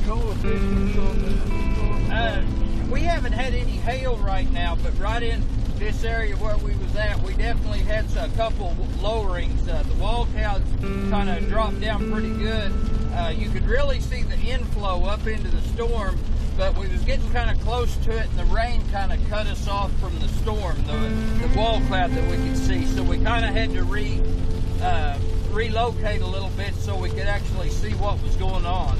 cool if this was on we haven't had any hail right now, but right in this area where we was at, we definitely had a couple lowerings. The wall clouds kind of dropped down pretty good. You could really see the inflow up into the storm, but we was getting kind of close to it, and the rain kind of cut us off from the storm, the wall cloud that we could see. So we kind of had to relocate a little bit so we could actually see what was going on.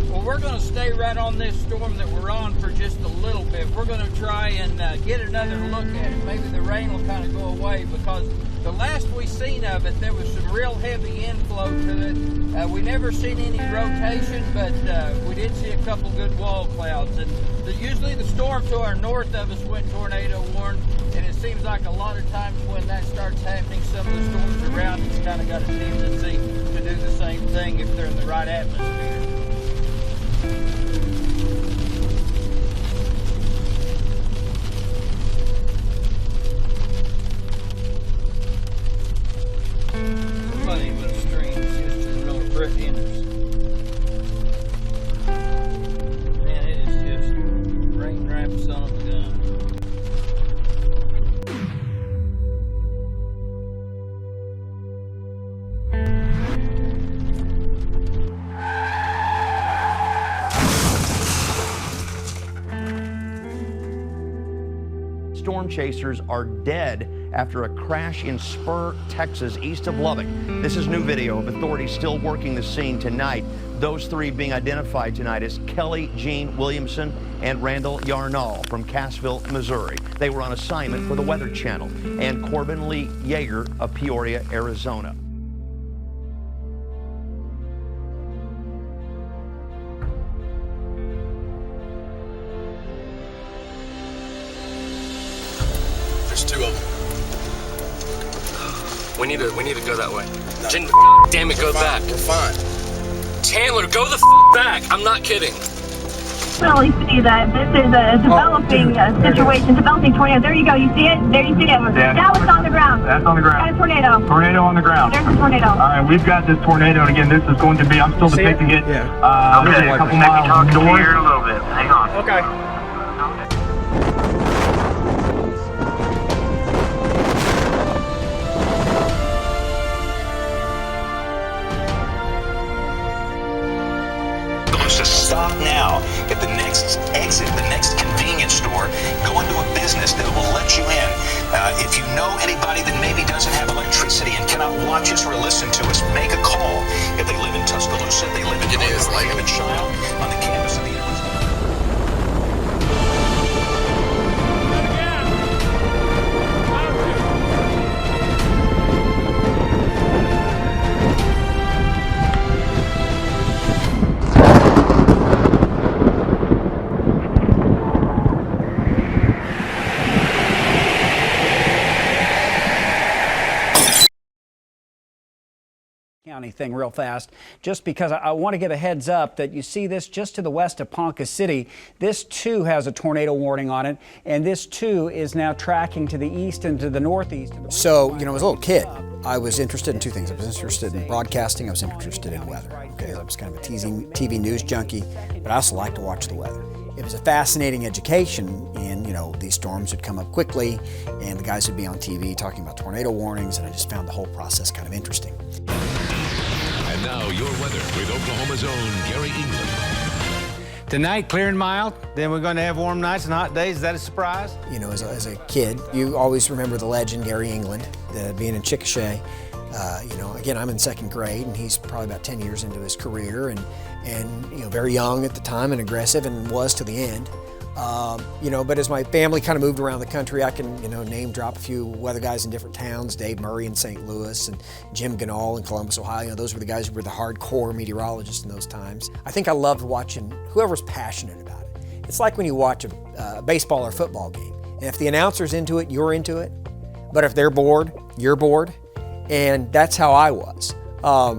Well, we're going to stay right on this storm that we're on for just a little bit. We're going to try and get another look at it. Maybe the rain will kind of go away, because the last we seen of it, there was some real heavy inflow to it. We never seen any rotation, but we did see a couple good wall clouds. And usually the storm to our north of us went tornado warned, and it seems like a lot of times when that starts happening, some of the storms around it's kind of got a tendency to do the same thing if they're in the right atmosphere. Funny but strange, just to know Brett Enders. Man, it is just rain wrap son of a gun. Storm chasers are dead after a crash in Spur, Texas, east of Lubbock. This is new video of authorities still working the scene tonight. Those three being identified tonight as Kelly Jean Williamson and Randall Yarnall from Cassville, Missouri. They were on assignment for the Weather Channel. And Corbin Lee Yeager of Peoria, Arizona. There's two of them. We need to go that way. No. Damn it, go back. We're fine. Chandler, go the back. I'm not kidding. Really see that this is a developing situation, developing tornado. There you go. You see it? There you see it. Yeah. That was on the ground. That's on the ground. Got a tornado. Tornado on the ground. There's a tornado. All right, we've got this tornado, and again, this is going to be, I'm still depicting it. Yeah. Maybe a couple miles north. Here in a little bit. Hang on. Okay. Stop now at the next exit, the next convenience store. Go into a business that will let you in. If you know anybody that maybe doesn't have electricity and cannot watch us or listen to us, make a call. If they live in Tuscaloosa, they live in North, they live in Shiloh, on the campus of the university. County thing real fast, just because I want to give a heads up that you see this just to the west of Ponca City. This too has a tornado warning on it, and this too is now tracking to the east and to the northeast. So, as a little kid, I was interested in two things. I was interested in broadcasting, I was interested in weather. Okay, I was kind of a TV news junkie, but I also like to watch the weather. It was a fascinating education in, these storms would come up quickly, and the guys would be on TV talking about tornado warnings, and I just found the whole process kind of interesting. And now your weather with Oklahoma's own Gary England. Tonight, clear and mild. Then we're going to have warm nights and hot days. Is that a surprise? As a kid, you always remember the legend Gary England, being in Chickasha. Again, I'm in second grade, and he's probably about 10 years into his career, and very young at the time and aggressive, and was to the end. But as my family kind of moved around the country, I can, name drop a few weather guys in different towns, Dave Murray in St. Louis and Jim Ganol in Columbus, Ohio. Those were the guys who were the hardcore meteorologists in those times. I think I loved watching whoever's passionate about it. It's like when you watch a baseball or football game, and if the announcer's into it, you're into it. But if they're bored, you're bored. And that's how I was.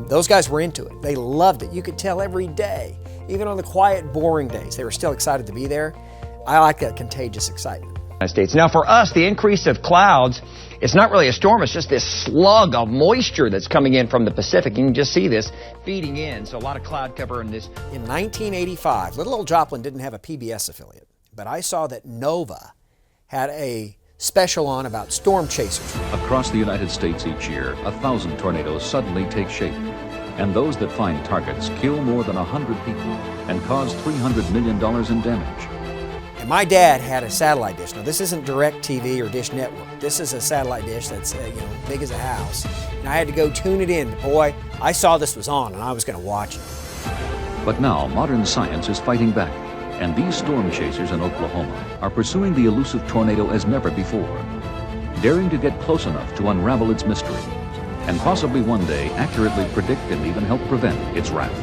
Those guys were into it. They loved it. You could tell every day, even on the quiet, boring days, they were still excited to be there. I like that contagious excitement. States. Now, for us, the increase of clouds, it's not really a storm, it's just this slug of moisture that's coming in from the Pacific. You can just see this feeding in, so a lot of cloud cover in this. In 1985, little old Joplin didn't have a PBS affiliate, but I saw that Nova had a special on about storm chasers. Across the United States each year, 1,000 tornadoes suddenly take shape. And those that find targets kill more than 100 people and cause $300 million in damage. And my dad had a satellite dish. Now, this isn't DirecTV or Dish Network. This is a satellite dish that's big as a house. And I had to go tune it in. Boy, I saw this was on, and I was going to watch it. But now, modern science is fighting back, and these storm chasers in Oklahoma are pursuing the elusive tornado as never before, daring to get close enough to unravel its mystery, and possibly one day accurately predict and even help prevent its wrath.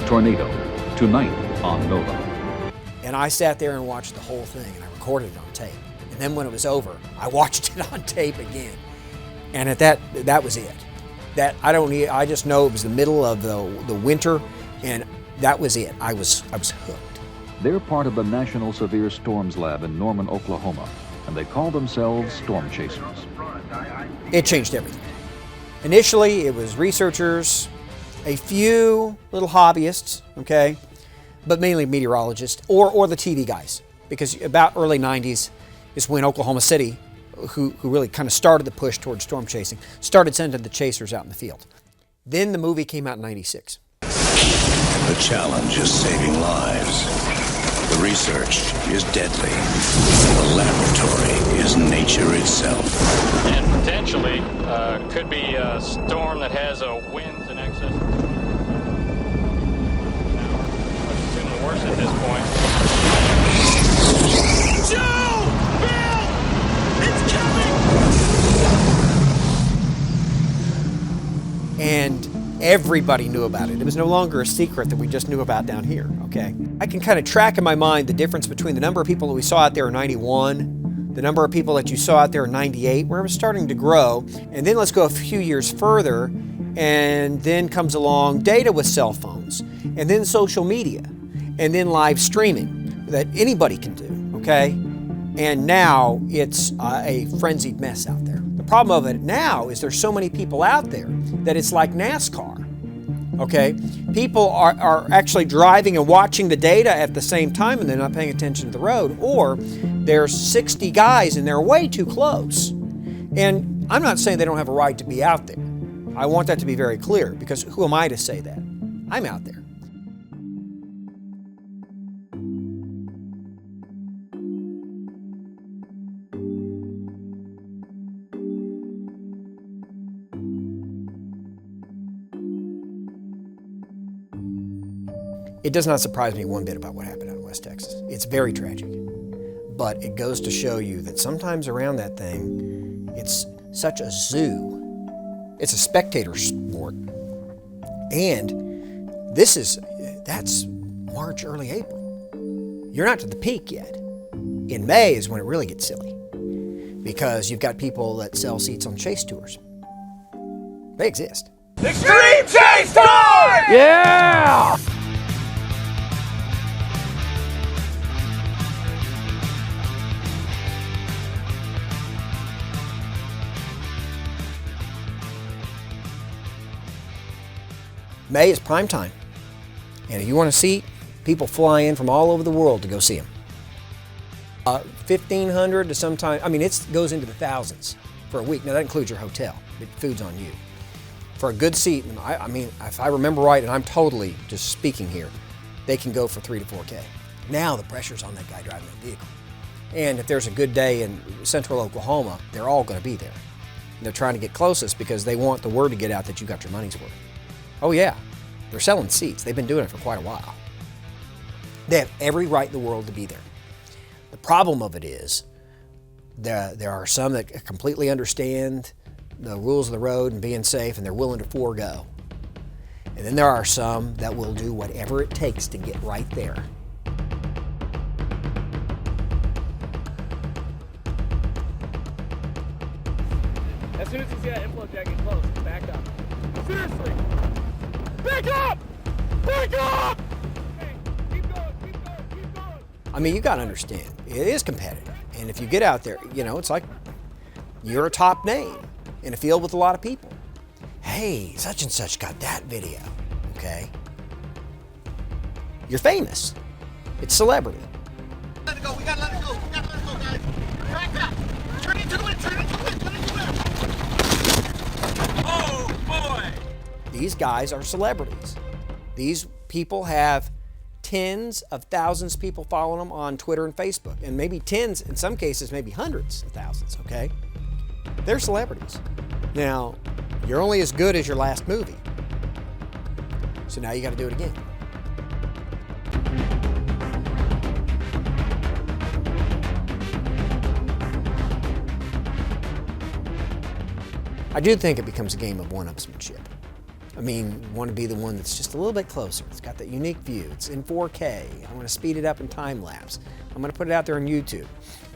Tornado, tonight on Nova. And I sat there and watched the whole thing, and I recorded it on tape. And then when it was over, I watched it on tape again. And at that was it. I just know it was the middle of the winter, and that was it. I was hooked. They're part of the National Severe Storms Lab in Norman, Oklahoma, and they call themselves storm chasers. It changed everything. Initially, it was researchers, a few little hobbyists, okay, but mainly meteorologists or the TV guys, because about early 90s is when Oklahoma City, who really kind of started the push towards storm chasing, started sending the chasers out in the field. Then the movie came out in 96. The challenge is saving lives. The research is deadly. The laboratory is nature itself. And potentially could be a storm that has a winds in excess. Let's assume the worst at this point. Joe! Bill! It's coming! And everybody knew about it. It was no longer a secret that we just knew about down here, okay? I can kind of track in my mind the difference between the number of people that we saw out there in 91, the number of people that you saw out there in 98, where it was starting to grow. And then let's go a few years further, and then comes along data with cell phones, and then social media, and then live streaming that anybody can do, okay? And now it's a frenzied mess out there. The problem of it now is there's so many people out there that it's like NASCAR, okay? People are actually driving and watching the data at the same time, and they're not paying attention to the road, or there's 60 guys and they're way too close. And I'm not saying they don't have a right to be out there. I want that to be very clear, because who am I to say that? I'm out there. It does not surprise me one bit about what happened out in West Texas. It's very tragic. But it goes to show you that sometimes around that thing, it's such a zoo. It's a spectator sport. And that's March, early April. You're not to the peak yet. In May is when it really gets silly, because you've got people that sell seats on chase tours. They exist. Extreme Chase Tour! Yeah! May is prime time. And if you want to see, people fly in from all over the world to go see them. 1,500 to sometime, it goes into the thousands for a week. Now that includes your hotel, but food's on you. For a good seat, if I remember right, and I'm totally just speaking here, they can go for $3,000 to $4,000. Now the pressure's on that guy driving that vehicle. And if there's a good day in central Oklahoma, they're all going to be there. And they're trying to get closest because they want the word to get out that you got your money's worth. Oh yeah, they're selling seats. They've been doing it for quite a while. They have every right in the world to be there. The problem of it is there are some that completely understand the rules of the road and being safe, and they're willing to forego. And then there are some that will do whatever it takes to get right there. As soon as you see that inflow jet get close, back up. Seriously! Back up! Back up! Hey, keep going, keep going, keep going! I mean, you got to understand, it is competitive. And if you get out there, you know, it's like you're a top name in a field with a lot of people. Hey, such and such got that video, okay? You're famous. It's celebrity. Let it go, we gotta let it go, guys. Back up. Turn into the wind, turn into the wind, turn into the wind. Oh, boy. These guys are celebrities. These people have tens of thousands of people following them on Twitter and Facebook, and maybe tens, in some cases, maybe hundreds of thousands, okay? They're celebrities. Now, you're only as good as your last movie. So now you got to do it again. I do think it becomes a game of one-upsmanship. I mean, you want to be the one that's just a little bit closer. It's got that unique view. It's in 4K. I want to speed it up in time lapse. I'm going to put it out there on YouTube.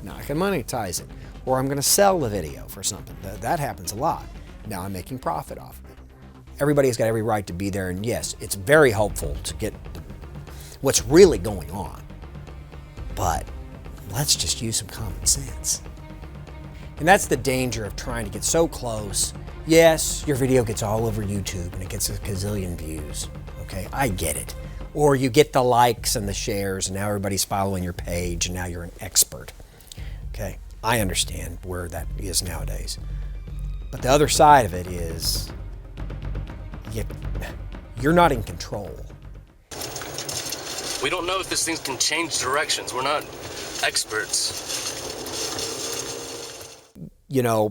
Now I can monetize it, or I'm going to sell the video for something. That happens a lot. Now I'm making profit off of it. Everybody's got every right to be there, and yes, it's very helpful to get what's really going on. But let's just use some common sense. And that's the danger of trying to get so close. Yes, your video gets all over YouTube and it gets a gazillion views. Okay, I get it. Or you get the likes and the shares and now everybody's following your page and now you're an expert. Okay, I understand where that is nowadays. But the other side of it is you're not in control. We don't know if this thing can change directions. We're not experts. You know,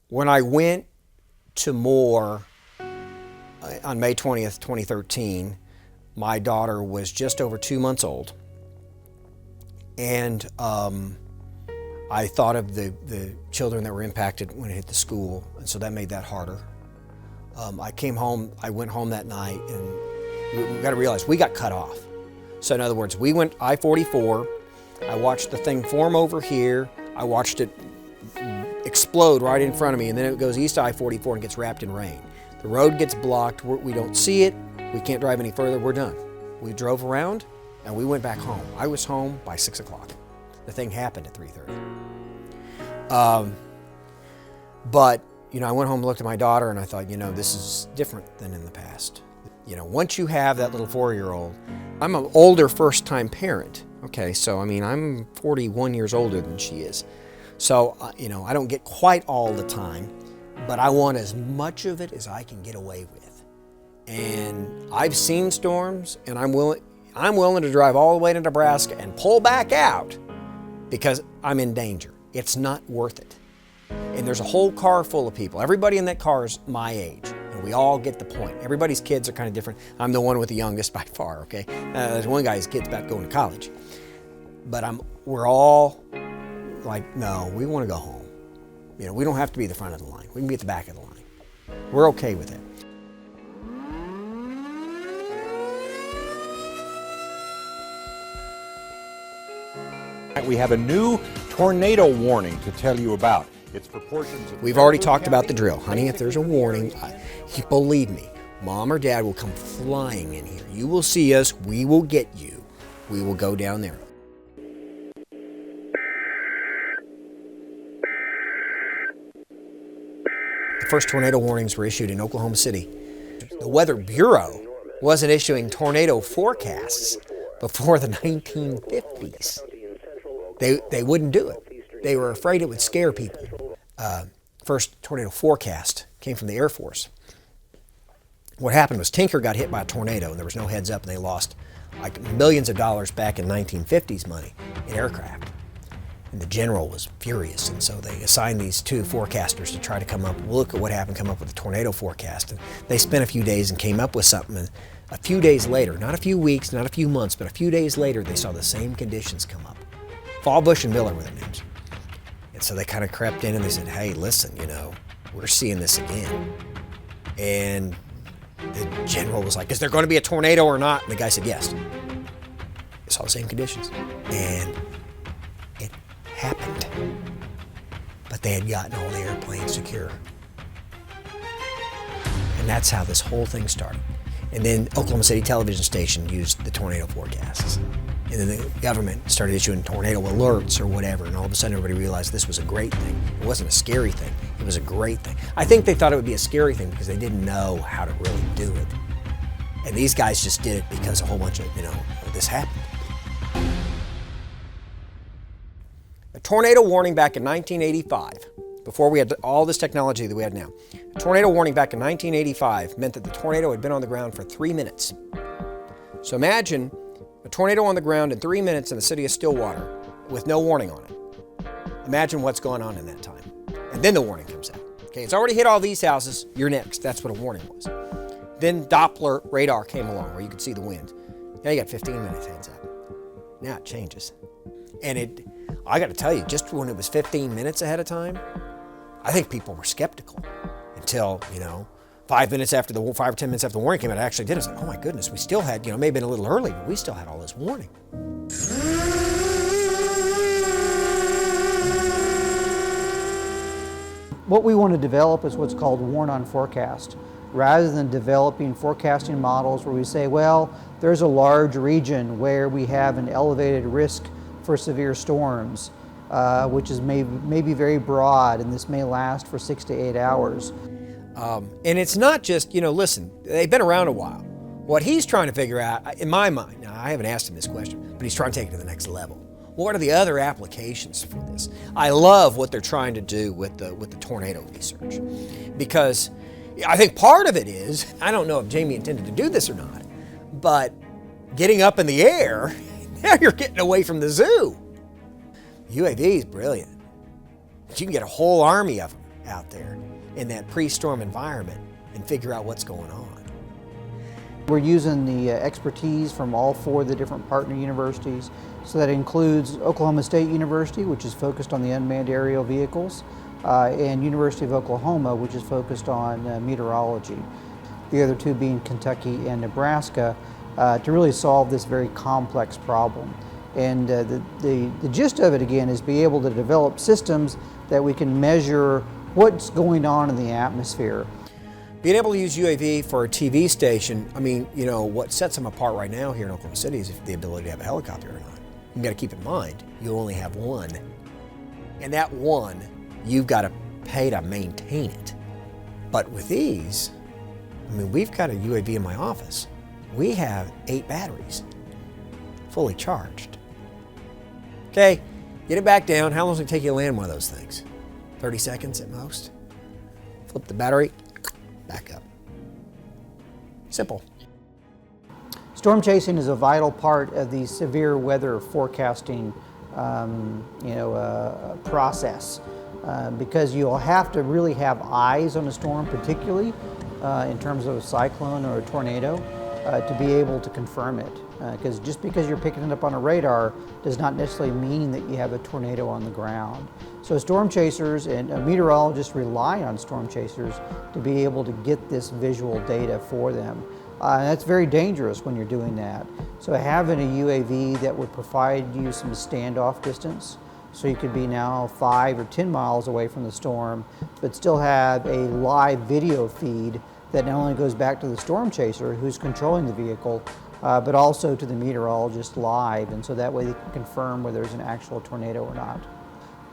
when I went to Moore on May 20th, 2013, my daughter was just over 2 months old. And I thought of the children that were impacted when it hit the school, and so that made that harder. I came home, I went home that night, and we got to realize we got cut off. So in other words, we went I-44, I watched the thing form over here, I watched it explode right in front of me, and then it goes east I-44 and gets wrapped in rain. The road gets blocked, we don't see it, we can't drive any further, we're done. We drove around and we went back home. I was home by 6 o'clock. The thing happened at 3:30. But, you know, I went home and looked at my daughter and I thought, you know, this is different than in the past. You know, once you have that little 4-year-old, I'm an older first-time parent. Okay, so I mean, I'm 41 years older than she is. So, you know, I don't get quite all the time, but I want as much of it as I can get away with. And I've seen storms, and I'm willing to drive all the way to Nebraska and pull back out because I'm in danger. It's not worth it. And there's a whole car full of people. Everybody in that car is my age, and we all get the point. Everybody's kids are kind of different. I'm the one with the youngest by far, okay? There's one guy's kid's about going to college. But we're all like, no, we want to go home. You know, we don't have to be the front of the line. We can be at the back of the line. We're okay with it. We have a new tornado warning to tell you about. Its proportions. We've already talked about the drill. Honey, if there's a warning, believe me, Mom or Dad will come flying in here. You will see us. We will get you. We will go down there. The first tornado warnings were issued in Oklahoma City. The Weather Bureau wasn't issuing tornado forecasts before the 1950s. They wouldn't do it. They were afraid it would scare people. First tornado forecast came from the Air Force. What happened was Tinker got hit by a tornado and there was no heads up, and they lost like millions of dollars back in 1950s money in aircraft. And the general was furious, and so they assigned these two forecasters to try to come up, look at what happened, come up with a tornado forecast. And they spent a few days and came up with something, and a few days later, not a few weeks, not a few months, but a few days later, they saw the same conditions come up. Fallbush and Miller were their names. And so they kind of crept in and they said, hey, listen, you know, we're seeing this again. And the general was like, is there going to be a tornado or not? And the guy said, yes. They saw the same conditions. And it happened. But they had gotten all the airplanes secure. And that's how this whole thing started. And then Oklahoma City television station used the tornado forecasts. And then the government started issuing tornado alerts or whatever, and all of a sudden everybody realized this was a great thing. It wasn't a scary thing, it was a great thing. I think they thought it would be a scary thing because they didn't know how to really do it. And these guys just did it because a whole bunch of, this happened. A tornado warning back in 1985, before we had all this technology that we have now. A tornado warning back in 1985 meant that the tornado had been on the ground for 3 minutes. So imagine a tornado on the ground in 3 minutes in the city of Stillwater with no warning on it. Imagine what's going on in that time. And then the warning comes out. Okay, it's already hit all these houses, you're next. That's what a warning was. Then Doppler radar came along where you could see the wind. Now you got 15 minutes heads up. Now it changes. And I got to tell you, just when it was 15 minutes ahead of time, I think people were skeptical until, 5 minutes after 5 or 10 minutes after the warning came out, it actually did. I was like, oh my goodness, we still had, may have been a little early, but we still had all this warning. What we want to develop is what's called warn on forecast. Rather than developing forecasting models where we say, well, there's a large region where we have an elevated risk for severe storms, which is maybe very broad, and this may last for 6 to 8 hours. And it's not just, listen, they've been around a while. What he's trying to figure out, in my mind, now I haven't asked him this question, but he's trying to take it to the next level. What are the other applications for this? I love what they're trying to do with the tornado research, because I think part of it is, I don't know if Jamie intended to do this or not, but getting up in the air, now you're getting away from the zoo. UAV is brilliant. You can get a whole army of them out there in that pre-storm environment and figure out what's going on. We're using the expertise from all 4 of the different partner universities. So that includes Oklahoma State University, which is focused on the unmanned aerial vehicles, and University of Oklahoma, which is focused on meteorology. The other 2 being Kentucky and Nebraska, to really solve this very complex problem. And the gist of it, again, is be able to develop systems that we can measure what's going on in the atmosphere. Being able to use UAV for a TV station, what sets them apart right now here in Oklahoma City is the ability to have a helicopter or not. You've got to keep in mind, you only have one. And that one, you've got to pay to maintain it. But with these, we've got a UAV in my office. We have 8 batteries, fully charged. Okay, get it back down. How long does it take you to land one of those things? 30 seconds at most. Flip the battery, back up. Simple. Storm chasing is a vital part of the severe weather forecasting process because you'll have to really have eyes on a storm, particularly in terms of a cyclone or a tornado, to be able to confirm it. Because just because you're picking it up on a radar does not necessarily mean that you have a tornado on the ground. So storm chasers and meteorologists rely on storm chasers to be able to get this visual data for them. And that's very dangerous when you're doing that. So having a UAV that would provide you some standoff distance, so you could be now 5 or 10 miles away from the storm, but still have a live video feed that not only goes back to the storm chaser who's controlling the vehicle, but also to the meteorologist live, and so that way they can confirm whether there's an actual tornado or not.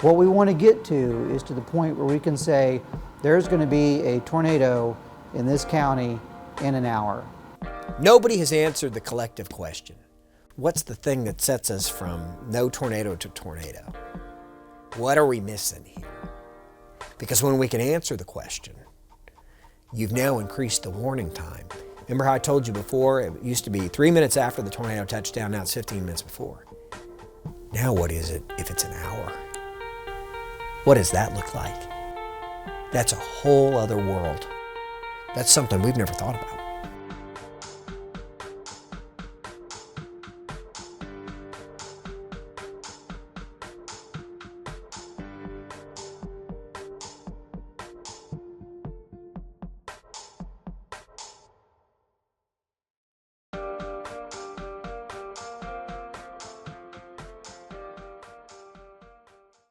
What we want to get to is to the point where we can say there's going to be a tornado in this county in an hour. Nobody has answered the collective question. What's the thing that sets us from no tornado to tornado? What are we missing here? Because when we can answer the question, you've now increased the warning time. Remember how I told you before, it used to be 3 minutes after the tornado touched down, now it's 15 minutes before. Now what is it if it's an hour? What does that look like? That's a whole other world. That's something we've never thought about.